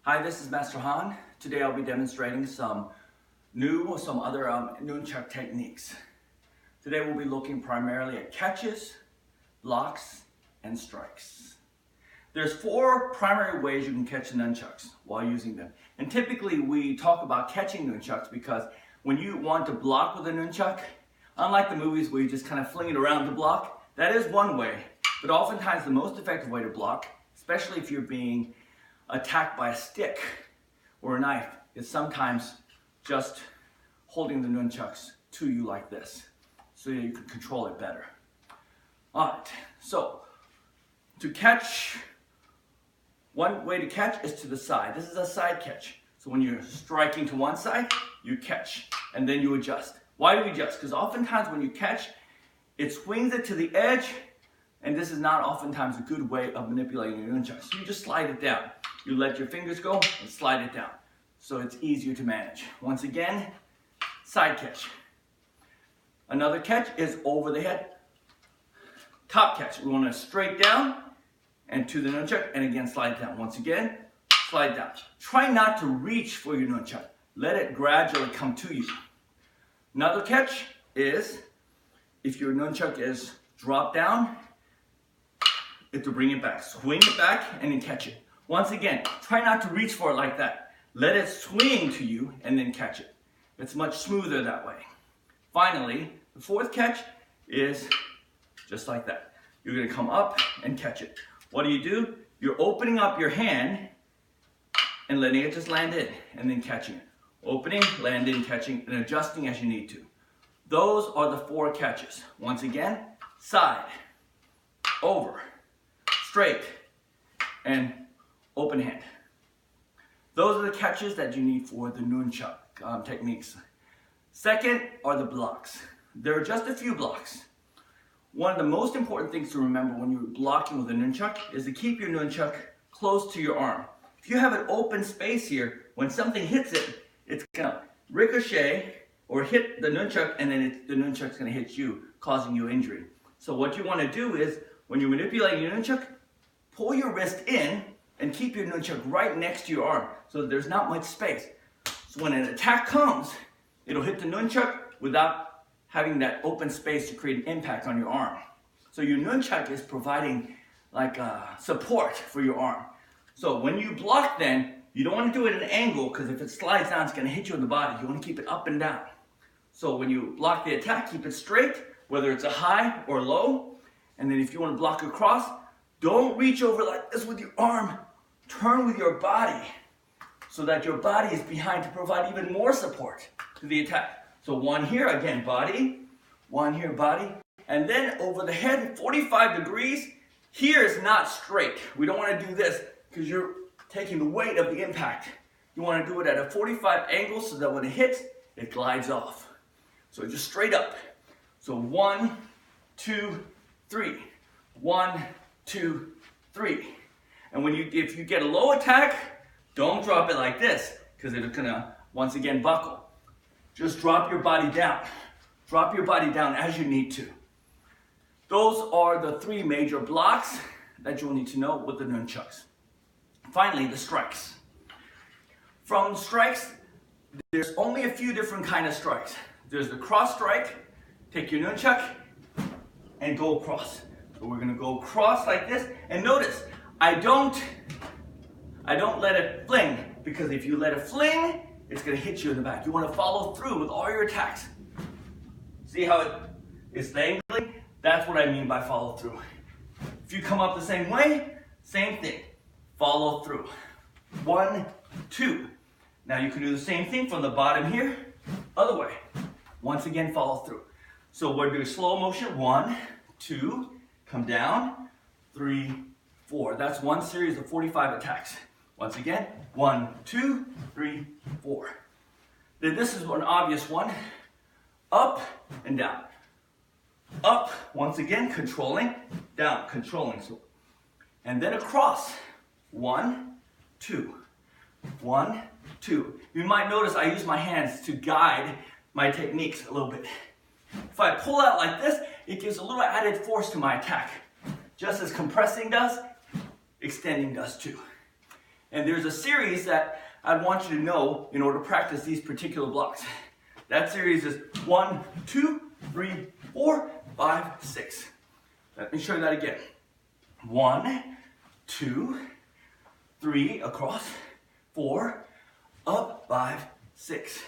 Hi, this is Master Han. Today I'll be demonstrating some other Nunchaku techniques. Today we'll be looking primarily at catches, blocks, and strikes. There's 4 primary ways you can catch the nunchucks while using them. And typically we talk about catching nunchucks because when you want to block with a nunchuck, unlike the movies where you just kind of fling it around to block, that is one way. But oftentimes the most effective way to block, especially if you're being attacked by a stick or a knife, is sometimes just holding the nunchucks to you like this so that you can control it better. Alright, so to catch, one way to catch is to the side. This is a side catch. So when you're striking to one side, you catch and then you adjust. Why do we adjust? Because oftentimes when you catch, it swings it to the edge, and this is not oftentimes a good way of manipulating your nunchuck. So you just slide it down. You let your fingers go and slide it down. So it's easier to manage. Once again, side catch. Another catch is over the head. Top catch. We want to straight down and to the nunchuck, and again slide it down. Once again, slide down. Try not to reach for your nunchuck. Let it gradually come to you. Another catch is if your nunchuck is dropped down, you have to bring it back. Swing it back and then catch it. Once again, try not to reach for it like that. Let it swing to you and then catch it. It's much smoother that way. Finally, the 4th catch is just like that. You're going to come up and catch it. What do? You're opening up your hand and letting it just land in and then catching it. Opening, landing, catching, and adjusting as you need to. Those are the 4 catches. Once again, side, over, straight, and open hand. Those are the catches that you need for the nunchuck techniques. Second are the blocks. There are just a few blocks. One of the most important things to remember when you're blocking with a nunchuck is to keep your nunchuck close to your arm. If you have an open space here, when something hits it, it's going to ricochet or hit the nunchuck, and then the nunchuck's going to hit you, causing you injury. So what you want to do is, when you're manipulating your nunchuck, pull your wrist in and keep your nunchuck right next to your arm so that there's not much space. So when an attack comes, it'll hit the nunchuck without having that open space to create an impact on your arm. So your nunchuck is providing like support for your arm. So when you block then, you don't want to do it at an angle, because if it slides down, it's going to hit you in the body. You want to keep it up and down. So when you block the attack, keep it straight, whether it's a high or low. And then if you want to block across, don't reach over like this with your arm. Turn with your body so that your body is behind to provide even more support to the attack. So one here, again, body. One here, body. And then over the head, 45 degrees. Here is not straight. We don't want to do this because you're taking the weight of the impact. You want to do it at a 45 angle so that when it hits, it glides off. So just straight up. So 1, 2, 3. 1, 2, 3. And if you get a low attack, don't drop it like this, because it's gonna once again buckle. Just drop your body down. Drop your body down as you need to. Those are the 3 major blocks that you'll need to know with the nunchucks. Finally, the strikes. From strikes, there's only a few different kind of strikes. There's the cross strike. Take your nunchuck and go across. So we're going to go across like this. And notice, I don't let it fling, because if you let it fling, it's going to hit you in the back. You want to follow through with all your attacks. See how it is dangling? That's what I mean by follow through. If you come up the same way, same thing. Follow through. 1, 2. Now you can do the same thing from the bottom here, other way. Once again, follow through. So we're doing slow motion. 1, 2, come down, 3, 4. That's one series of 45 attacks. Once again, 1, 2, 3, 4. Then this is an obvious one. Up and down. Up, once again, controlling. Down, controlling. And then across. 1, 2. 1, 2. You might notice I use my hands to guide my techniques a little bit. If I pull out like this, it gives a little added force to my attack. Just as compressing does, extending does too. And there's a series that I want you to know in order to practice these particular blocks. That series is 1, 2, 3, 4, 5, 6. Let me show you that again. 1, 2, 3, across, 4, up, 5, 6.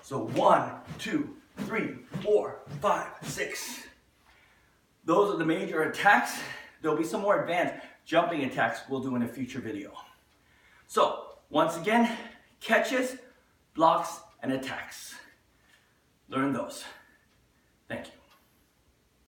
So 1, 2, 3, 4, 5, 6. Those are the major attacks. There'll be some more advanced jumping attacks we'll do in a future video. So, once again, catches, blocks, and attacks. Learn those. Thank you.